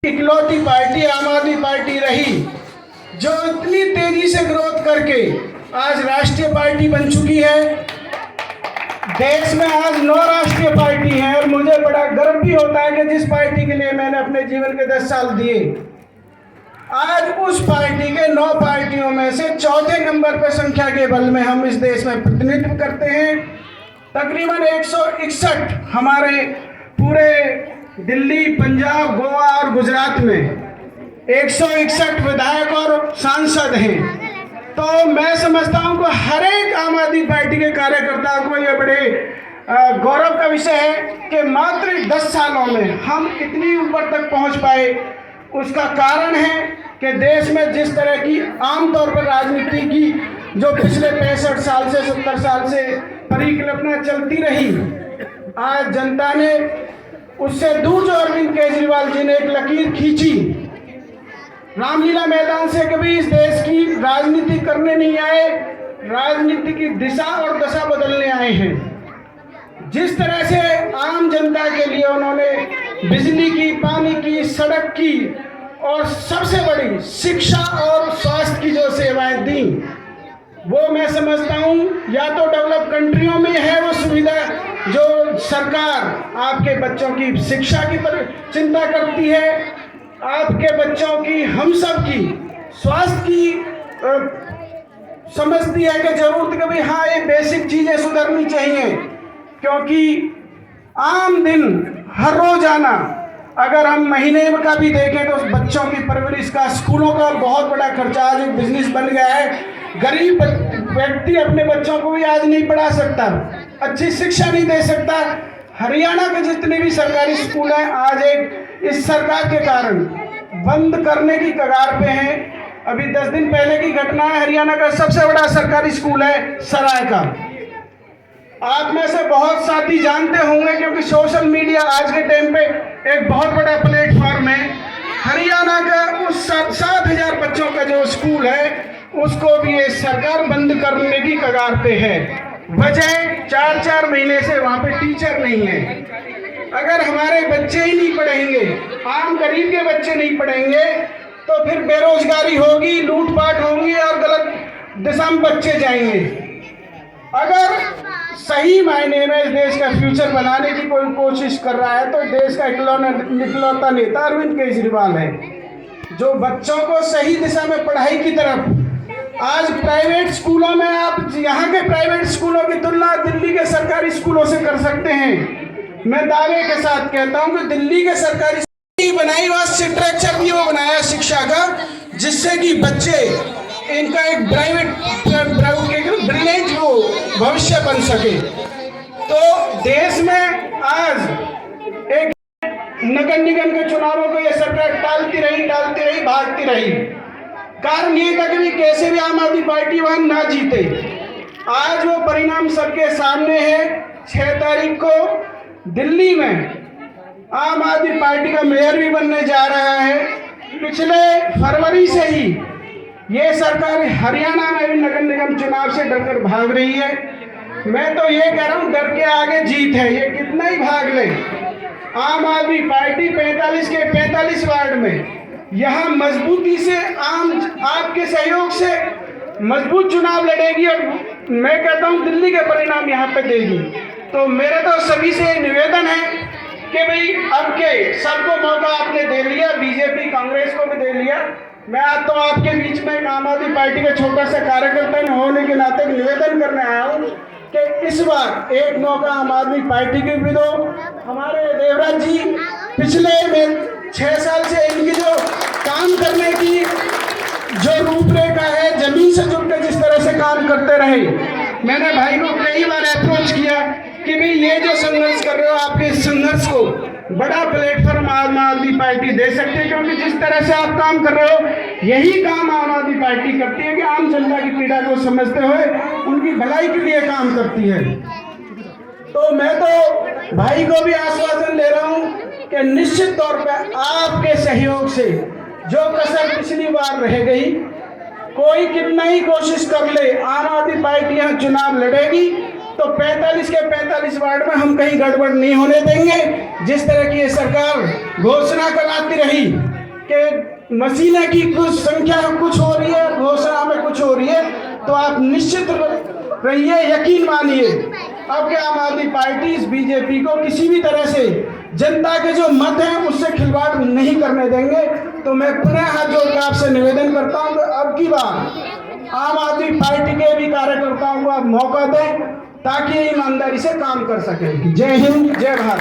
इकलौती पार्टी आम आदमी पार्टी रही जो इतनी तेजी से ग्रोथ करके आज राष्ट्रीय पार्टी बन चुकी है। देश में आज 9 राष्ट्रीय पार्टी हैं और मुझे बड़ा गर्व भी होता है कि जिस पार्टी के लिए मैंने अपने जीवन के 10 साल दिए, आज उस पार्टी के 9 पार्टियों में से चौथे नंबर पर संख्या के बल में हम इस देश में प्रतिनिधित्व करते हैं। तकरीबन 161 हमारे पूरे दिल्ली, पंजाब, गोवा और गुजरात में 161 विधायक और सांसद हैं। तो मैं समझता हूं कि हर एक आम आदमी पार्टी के कार्यकर्ताओं को यह बड़े गौरव का विषय है कि मात्र 10 सालों में हम इतनी ऊपर तक पहुंच पाए। उसका कारण है कि देश में जिस तरह की आमतौर पर राजनीति की जो पिछले 65 साल से 70 साल से परिकल्पना चलती रही, आज जनता ने उससे दूर जो अरविंद केजरीवाल जी ने एक लकीर खींची, रामलीला मैदान से कभी इस देश की राजनीति करने नहीं आए, राजनीति की दिशा और दशा बदलने आए हैं। जिस तरह से आम जनता के लिए उन्होंने बिजली की, पानी की, सड़क की और सबसे बड़ी शिक्षा और स्वास्थ्य की जो सेवाएं दी, वो मैं समझता हूँ या तो डेवलप कंट्रियों में है वो सुविधा जो सरकार आपके बच्चों की शिक्षा की चिंता करती है, आपके बच्चों की, हम सब की स्वास्थ्य की समझती है कि जरूरत कभी हाँ ये बेसिक चीज़ें सुधरनी चाहिए। क्योंकि आम दिन हर रोजाना अगर हम महीने का भी देखें तो बच्चों की परवरिश का, स्कूलों का बहुत बड़ा खर्चा आज एक बिजनेस बन गया है। गरीब व्यक्ति अपने बच्चों को भी आज नहीं पढ़ा सकता, अच्छी शिक्षा नहीं दे सकता। हरियाणा के जितने भी सरकारी स्कूल हैं आज एक इस सरकार के कारण बंद करने की कगार पे हैं। अभी 10 दिन पहले की घटना है, हरियाणा का सबसे बड़ा सरकारी स्कूल है सराय का। आप में से बहुत साथी जानते होंगे क्योंकि सोशल मीडिया आज के टाइम पे एक बहुत बड़ा प्लेटफॉर्म है। हरियाणा का उस 7,000 बच्चों का जो स्कूल है उसको भी ये सरकार बंद करने की कगार पे है। वजह 4-4 महीने से वहाँ पे टीचर नहीं है। अगर हमारे बच्चे ही नहीं पढ़ेंगे, आम गरीब के बच्चे नहीं पढ़ेंगे, तो फिर बेरोजगारी होगी, लूटपाट होंगी और गलत दिशा में बच्चे जाएंगे। अगर सही मायने में इस देश का फ्यूचर बनाने की कोई कोशिश कर रहा है तो देश का इकलौता नेता अरविंद केजरीवाल है, जो बच्चों को सही दिशा में पढ़ाई की तरफ। आज प्राइवेट स्कूलों में आप यहाँ के प्राइवेट स्कूलों की तुलना दिल्ली के सरकारी स्कूलों से कर सकते हैं। मैं दावे के साथ कहता हूँ कि दिल्ली के सरकारी बनाई हुआ स्ट्रक्चर भी वो बनाया शिक्षा का, जिससे कि बच्चे इनका एक ब्रिलियंट वो भविष्य बन सके। तो देश में आज एक नगर निगम के चुनावों को ये सरकार टालती रही, भागती रही। कारण ये था कि कैसे भी आम आदमी पार्टी वहां ना जीते। आज वो परिणाम सबके सामने है। 6 तारीख को दिल्ली में आम आदमी पार्टी का मेयर भी बनने जा रहा है। पिछले फरवरी से ही ये सरकार हरियाणा में भी नगर निगम चुनाव से डरकर भाग रही है। मैं तो ये कह रहा हूँ डर के आगे जीत है। ये कितना ही भाग ले, आम आदमी पार्टी 45 के 45 वार्ड में यहाँ मजबूती से आपके सहयोग से मजबूत चुनाव लड़ेगी और मैं कहता हूँ दिल्ली के परिणाम यहाँ पे देगी। तो मेरा तो सभी से निवेदन है कि भाई अब के सबको मौका आपने दे लिया, बीजेपी कांग्रेस को भी दे लिया। मैं आज तो आपके बीच में एक आम आदमी पार्टी का छोटा सा कार्यकर्ता होने के नाते निवेदन करने आया हूँ कि इस बार एक मौका आम आदमी पार्टी के भी दो। हमारे देवराज जी पिछले 6 साल से इनकी जो काम करने की जो रूपरेखा है, जमीन से जुड़ के जिस तरह से काम करते रहे, मैंने भाई को कई बार अप्रोच किया कि भाई ये जो संघर्ष कर रहे हो, आपके इस संघर्ष को बड़ा प्लेटफॉर्म आम आदमी पार्टी दे सकती है। क्योंकि जिस तरह से आप काम कर रहे हो यही काम आम आदमी पार्टी करती है कि आम जनता की पीड़ा को समझते हुए उनकी भलाई के लिए काम करती है। तो मैं तो भाई को भी आश्वासन दे रहा हूँ कि निश्चित तौर पर आपके सहयोग से जो कसर पिछली बार रह गई, कोई कितना ही कोशिश कर ले, आम आदमी पार्टी यहाँ चुनाव लड़ेगी तो 45 के 45 वार्ड में हम कहीं गड़बड़ नहीं होने देंगे। जिस तरह की ये सरकार घोषणा कराती रही कि मशीनें की कुछ संख्या कुछ हो रही है, घोषणा में कुछ हो रही है, तो आप निश्चित रहिए, यकीन मानिए, अब के आम आदमी पार्टी इस बीजेपी को किसी भी तरह से जनता के जो मत हैं उससे खिलवाड़ नहीं करने देंगे। तो मैं पुनः हाथ जोड़कर आपसे निवेदन करता हूं कि अब की बार आम आदमी पार्टी के भी कार्यकर्ताओं को आप मौका दें ताकि ये ईमानदारी से काम कर सकें। जय हिंद, जय भारत।